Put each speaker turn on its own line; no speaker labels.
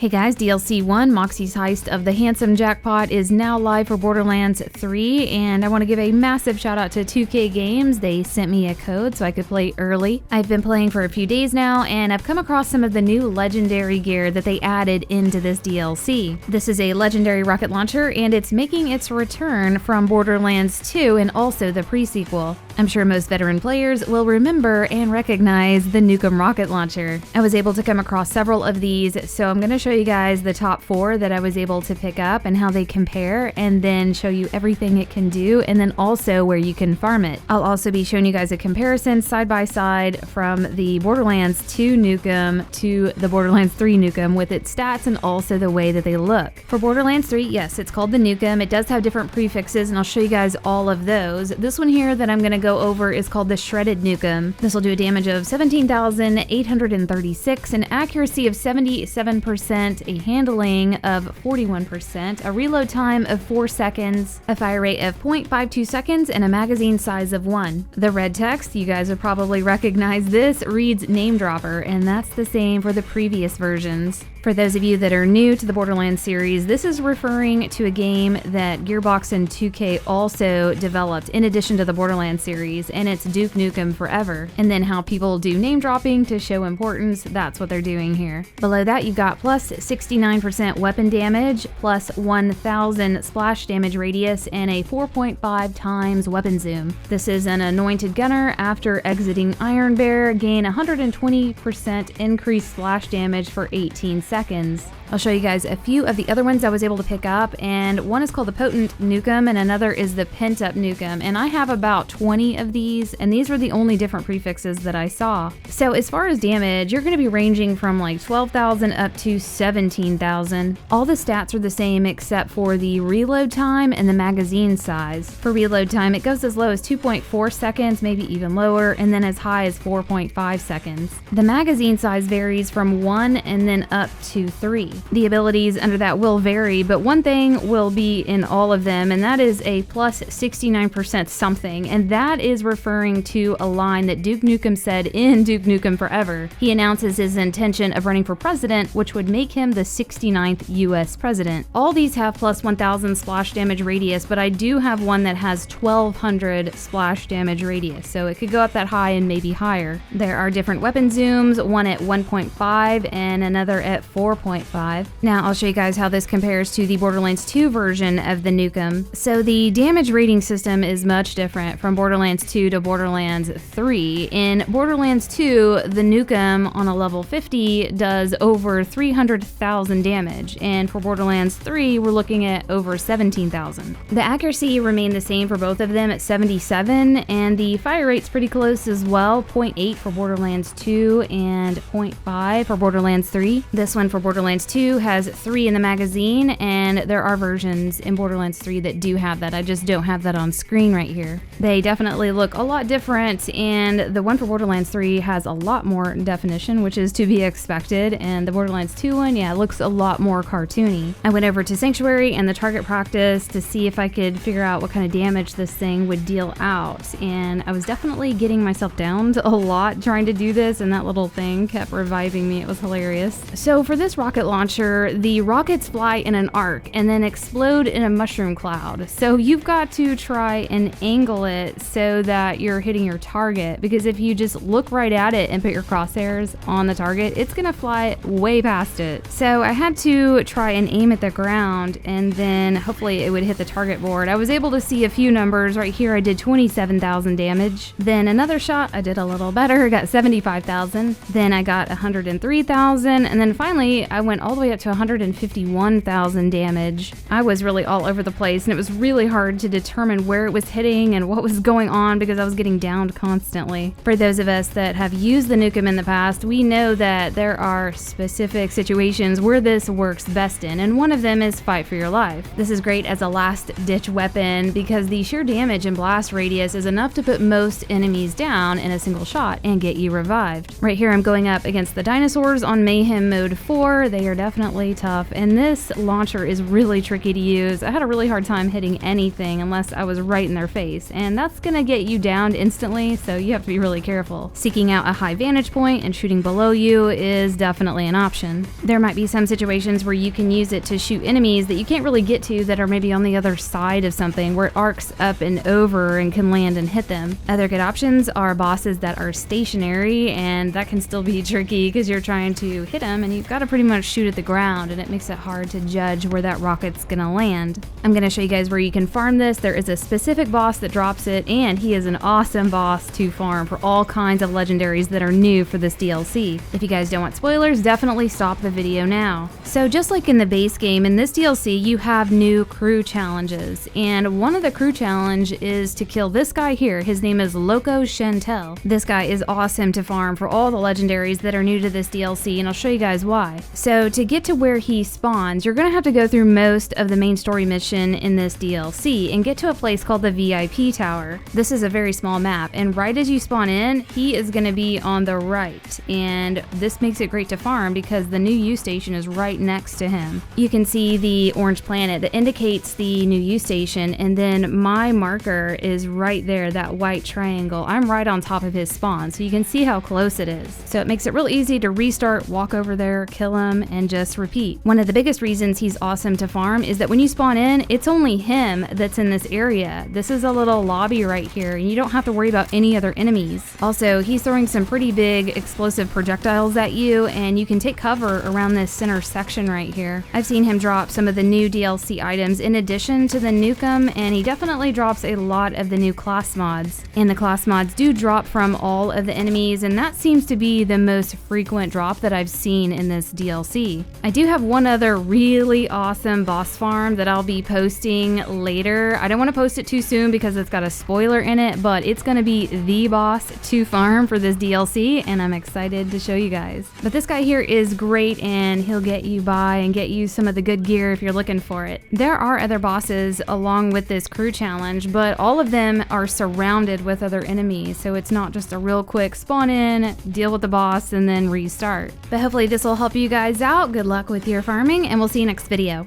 Hey guys, DLC 1, MOXXI'S Heist of the Handsome Jackpot is now live for Borderlands 3, and I want to give a massive shout out to 2K Games. They sent me a code so I could play early. I've been playing for a few days now, and I've come across some of the new legendary gear that they added into this DLC. This is a legendary rocket launcher, and it's making its return from Borderlands 2 and also the pre-sequel. I'm sure most veteran players will remember and recognize the NUKEM rocket launcher. I was able to come across several of these, so I'm going to show you guys the top 4 that I was able to pick up and how they compare, and then show you everything it can do, and then also where you can farm it. I'll also be showing you guys a comparison side by side from the Borderlands 2 NUKEM to the Borderlands 3 NUKEM with its stats and also the way that they look. For Borderlands 3, yes, it's called the NUKEM. It does have different prefixes, and I'll show you guys all of those. This one here that I'm going to go over is called the Shredded NUKEM. This will do a damage of 17,836, an accuracy of 77%, a handling of 41%, a reload time of 4 seconds, a fire rate of 0.52 seconds, and a magazine size of 1. The red text, you guys would probably recognize this, reads Name Dropper, and that's the same for the previous versions. For those of you that are new to the Borderlands series, this is referring to a game that Gearbox and 2K also developed in addition to the Borderlands series, and it's Duke Nukem Forever. And then how people do name dropping to show importance, that's what they're doing here. Below that, you've got plus 69% weapon damage, plus 1000 splash damage radius, and a 4.5 times weapon zoom. This is an anointed gunner. After exiting Iron Bear, gain 120% increased splash damage for 18 seconds. I'll show you guys a few of the other ones I was able to pick up, and one is called the Potent NUKEM and another is the Pent Up NUKEM, and I have about 20 of these, and these were the only different prefixes that I saw. So as far as damage, you're going to be ranging from like 12,000 up to 17,000. All the stats are the same except for the reload time and the magazine size. For reload time, it goes as low as 2.4 seconds, maybe even lower, and then as high as 4.5 seconds. The magazine size varies from 1 and then up to 3. The abilities under that will vary, but one thing will be in all of them, and that is a plus 69% something, and that is referring to a line that Duke Nukem said in Duke Nukem Forever. He announces his intention of running for president, which would make him the 69th US president. All these have plus 1000 splash damage radius, but I do have one that has 1200 splash damage radius, so it could go up that high and maybe higher. There are different weapon zooms, one at 1.5 and another at 4.5. Now I'll show you guys how this compares to the Borderlands 2 version of the NUKEM. So the damage rating system is much different from Borderlands 2 to Borderlands 3. In Borderlands 2, the NUKEM on a level 50 does over 300,000 damage, and for Borderlands 3, we're looking at over 17,000. The accuracy remained the same for both of them at 77, and the fire rate's pretty close as well, 0.8 for Borderlands 2 and 0.5 for Borderlands 3. This one for Borderlands 2 has 3 in the magazine, and there are versions in Borderlands 3 that do have that. I just don't have that on screen right here. They definitely look a lot different, and the one for Borderlands 3 has a lot more definition, which is to be expected, and the Borderlands 2 one, yeah, looks a lot more cartoony. I went over to Sanctuary and the target practice to see if I could figure out what kind of damage this thing would deal out, and I was definitely getting myself downed a lot trying to do this, and that little thing kept reviving me. It was hilarious. So for this rocket launcher, the rockets fly in an arc and then explode in a mushroom cloud. So you've got to try and angle it so that you're hitting your target, because if you just look right at it and put your crosshairs on the target, it's gonna fly way past it. So I had to try and aim at the ground, and then hopefully it would hit the target board. I was able to see a few numbers. Right here I did 27,000 damage. Then another shot I did a little better, got 75,000. Then I got 103,000, and then finally I went all the way up to 151,000 damage. I was really all over the place, and it was really hard to determine where it was hitting and what was going on because I was getting downed constantly. For those of us that have used the NUKEM in the past, we know that there are specific situations where this works best in, and one of them is fight for your life. This is great as a last-ditch weapon because the sheer damage and blast radius is enough to put most enemies down in a single shot and get you revived. Right here I'm going up against the dinosaurs on Mayhem Mode 4. They are definitely tough, and this launcher is really tricky to use. I had a really hard time hitting anything unless I was right in their face, and that's gonna gonna get you downed instantly, so you have to be really careful. Seeking out a high vantage point and shooting below you is definitely an option. There might be some situations where you can use it to shoot enemies that you can't really get to that are maybe on the other side of something, where it arcs up and over and can land and hit them. Other good options are bosses that are stationary, and that can still be tricky because you're trying to hit them and you've got to pretty much shoot at the ground, and it makes it hard to judge where that rocket's gonna land. I'm gonna show you guys where you can farm this. There is a specific boss that drops it, and he is an awesome boss to farm for all kinds of legendaries that are new for this DLC. If you guys don't want spoilers, definitely stop the video now. So just like in the base game, in this DLC you have new crew challenges, and one of the crew challenge is to kill this guy here. His name is Loco Chantel. This guy is awesome to farm for all the legendaries that are new to this DLC, and I'll show you guys why. So to get to where he spawns, you're gonna have to go through most of the main story mission in this DLC and get to a place called the VIP Tower. This is a very small map, and right as you spawn in, he is gonna be on the right, and this makes it great to farm because the new U station is right next to him. You can see the orange planet that indicates the new U station, and then my marker is right there, that white triangle. I'm right on top of his spawn, so you can see how close it is. So it makes it real easy to restart, walk over there, kill him, and just repeat. One of the biggest reasons he's awesome to farm is that when you spawn in, it's only him that's in this area. This is a little lobby right here, and you don't have to worry about any other enemies. Also, he's throwing some pretty big explosive projectiles at you, and you can take cover around this center section right here. I've seen him drop some of the new DLC items in addition to the NUKEM, and he definitely drops a lot of the new class mods. And the class mods do drop from all of the enemies, and that seems to be the most frequent drop that I've seen in this DLC. I do have one other really awesome boss farm that I'll be posting later. I don't want to post it too soon because it's got a spoiler in it, but it's going to be the boss to farm for this DLC, and I'm excited to show you guys. But this guy here is great, and he'll get you by and get you some of the good gear if you're looking for it. There are other bosses along with this crew challenge, but all of them are surrounded with other enemies, so it's not just a real quick spawn in, deal with the boss, and then restart. But hopefully this will help you guys out. Good luck with your farming, and we'll see you next video.